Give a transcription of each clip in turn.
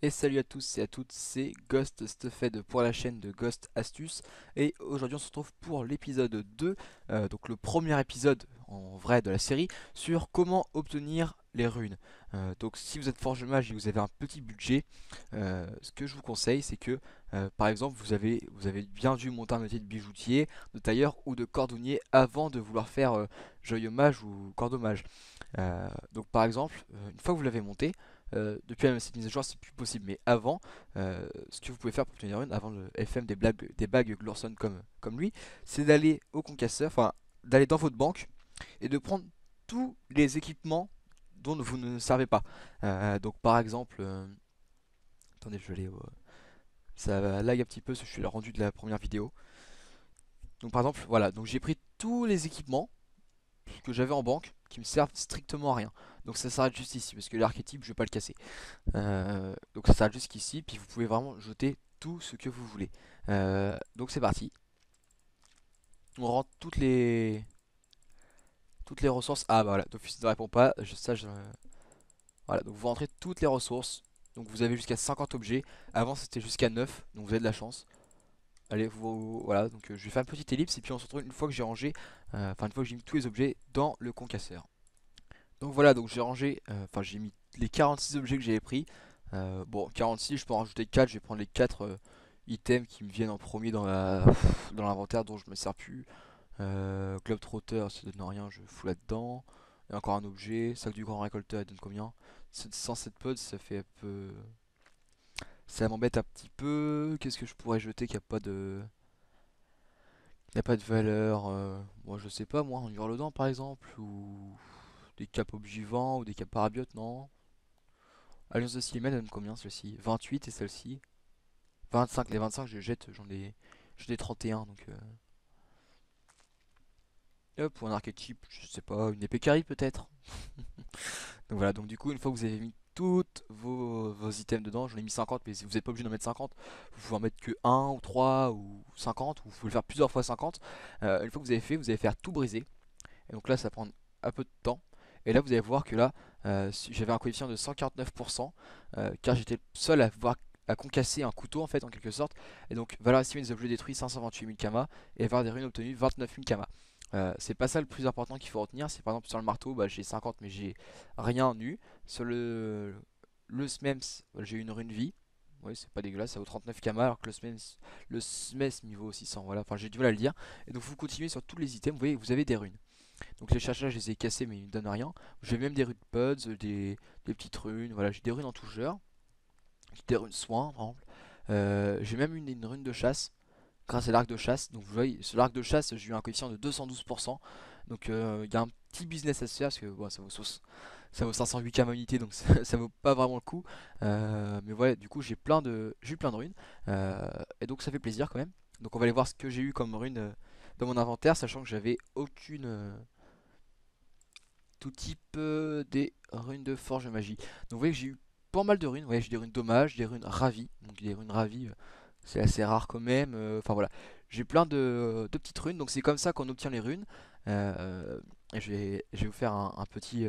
Et salut à tous et à toutes, c'est Ghost Stuffed pour la chaîne de Ghost Astuces. Et aujourd'hui on se retrouve pour l'épisode 2, donc le premier épisode en vrai de la série, sur comment obtenir les runes. Donc si vous êtes forge mage et que vous avez un petit budget, ce que je vous conseille c'est que par exemple vous avez bien dû monter un métier de bijoutier, de tailleur ou de cordonnier avant de vouloir faire joyeux mage ou cordomage. Donc par exemple, une fois que vous l'avez monté, depuis cette mise à jour c'est plus possible, mais avant, ce que vous pouvez faire pour obtenir une, avant le FM des bagues Glorson comme lui, c'est d'aller au concasseur, enfin d'aller dans votre banque et de prendre tous les équipements dont vous ne servez pas. Donc par exemple, attendez je vais aller ça lag un petit peu parce que je suis le rendu de la première vidéo. Donc par exemple, voilà, donc j'ai pris tous les équipements que j'avais en banque qui me servent strictement à rien. Donc ça s'arrête juste ici parce que l'archétype je vais pas le casser. Donc ça s'arrête jusqu'ici, puis vous pouvez vraiment jeter tout ce que vous voulez. Donc c'est parti. On rentre toutes les ressources. Ah bah voilà, d'office ne répond pas. Voilà, donc vous rentrez toutes les ressources. Donc vous avez jusqu'à 50 objets. Avant c'était jusqu'à 9, donc vous avez de la chance. Allez, voilà, donc je vais faire une petite ellipse et puis on se retrouve une fois que j'ai rangé, enfin une fois que j'ai mis tous les objets dans le concasseur. Donc voilà, donc j'ai rangé, enfin j'ai mis les 46 objets que j'avais pris. Bon, 46, je peux en rajouter 4, je vais prendre les 4 items qui me viennent en premier dans l'inventaire dont je me sers plus. Globetrotter, ça donne rien, je fous là-dedans. Et encore un objet, sac du grand récolteur, il donne combien? 107 pods, ça fait un peu... Ça m'embête un petit peu. Qu'est-ce que je pourrais jeter qui a pas de valeur? Moi je sais pas, moi, un hurle-dent par exemple, ou des capes objivants, ou des capes parabiotes, non? Alliance de Silman donne combien celle-ci? 28 et celle-ci 25. Les 25 je les jette, j'en ai 31 donc hop, pour un archétype, je sais pas, une épée carry peut-être. Donc voilà, donc du coup une fois que vous avez mis toutes vos items dedans, j'en ai mis 50 mais vous n'êtes pas obligé d'en mettre 50. Vous pouvez en mettre que 1 ou 3 ou 50, ou vous pouvez le faire plusieurs fois 50. Une fois que vous avez fait, vous allez faire tout briser. Et donc là ça prend un peu de temps. Et là vous allez voir que là j'avais un coefficient de 149%, car j'étais seul à concasser un couteau en fait en quelque sorte. Et donc valeur estimée des objets détruits 528 000 kama et avoir des runes obtenues 29 000 kama. C'est pas ça le plus important qu'il faut retenir. C'est par exemple sur le marteau, bah, j'ai 50 mais j'ai rien eu. Sur le Smems, j'ai une rune vie. Oui, c'est pas dégueulasse, ça vaut 39 kama alors que le Smems il vaut 600. Voilà, enfin j'ai du mal à le dire. Et donc vous continuez sur tous les items, vous voyez, vous avez des runes. Donc les chercheurs, je les ai cassés mais ils ne donnent rien. J'ai même des runes pods, des petites runes, voilà, j'ai des runes en tout genre. J'ai des runes soins, par exemple. J'ai même une rune de chasse grâce à l'arc de chasse. Donc vous voyez, sur l'arc de chasse, j'ai eu un coefficient de 212%. Donc il y a un petit business à se faire parce que bon, ça vaut 508 k unité donc ça vaut pas vraiment le coup. Mais voilà, du coup j'ai eu plein de runes. Et donc ça fait plaisir quand même. Donc on va aller voir ce que j'ai eu comme rune dans mon inventaire, sachant que j'avais aucune tout type des runes de forge magie. Donc vous voyez que j'ai eu pas mal de runes. Vous voyez, j'ai des runes dommage, des runes ravis. Donc des runes ravis, c'est assez rare quand même. Enfin voilà, j'ai plein de petites runes. Donc c'est comme ça qu'on obtient les runes. Et je vais vous faire un petit.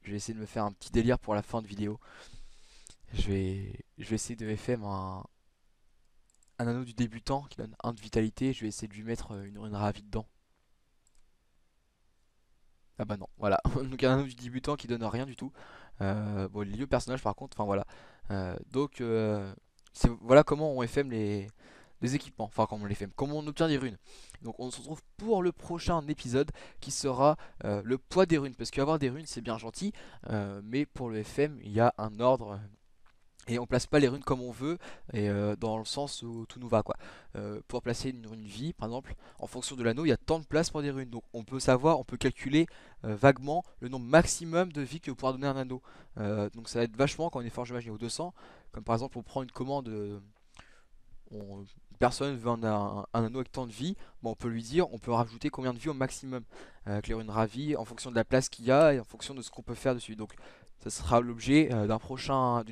Je vais essayer de me faire un petit délire pour la fin de vidéo. Je vais essayer de FM un anneau du débutant qui donne 1 de vitalité. Je vais essayer de lui mettre une rune ravie dedans. Ah bah non, voilà. Donc un anneau du débutant qui donne rien du tout. Bon, les lieux personnages par contre, enfin voilà. Donc voilà comment on FM les équipements, enfin comment on les FM, comment on obtient des runes. Donc on se retrouve pour le prochain épisode qui sera le poids des runes. Parce qu'avoir des runes c'est bien gentil, mais pour le FM il y a un ordre. Et on place pas les runes comme on veut, et dans le sens où tout nous va quoi. Pour placer une rune vie par exemple, en fonction de l'anneau il y a tant de place pour des runes. Donc on peut savoir, on peut calculer vaguement le nombre maximum de vie que pourra donner un anneau. Donc ça va être vachement quand on est forge magie au 200. Comme par exemple on prend une commande, une personne veut un anneau avec tant de vie, bon, on peut lui dire, on peut rajouter combien de vie au maximum avec les runes ravies en fonction de la place qu'il y a et en fonction de ce qu'on peut faire dessus. Donc ça sera l'objet d'un prochain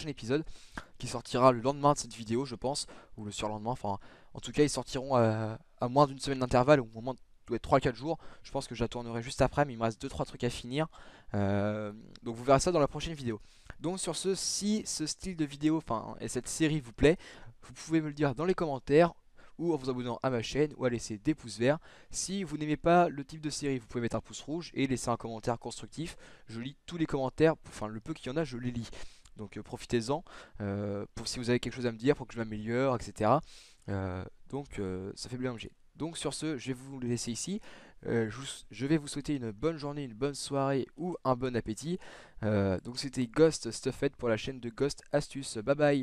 épisode qui sortira le lendemain de cette vidéo je pense, ou le surlendemain, enfin en tout cas ils sortiront à moins d'une semaine d'intervalle ou au moins doit être 3-4 jours. Je pense que je la tournerai juste après, mais il me reste 2-3 trucs à finir. Donc vous verrez ça dans la prochaine vidéo. Donc sur ce, si ce style de vidéo, enfin et cette série vous plaît, vous pouvez me le dire dans les commentaires ou en vous abonnant à ma chaîne ou à laisser des pouces verts. Si vous n'aimez pas le type de série, vous pouvez mettre un pouce rouge et laisser un commentaire constructif. Je lis tous les commentaires, enfin le peu qu'il y en a, je les lis. Donc profitez-en pour si vous avez quelque chose à me dire pour que je m'améliore, etc. Ça fait bien objet. Donc sur ce, je vais vous laisser ici. Je vais vous souhaiter une bonne journée, une bonne soirée ou un bon appétit. Donc c'était Ghost Stuffed pour la chaîne de Ghost Astuces. Bye bye.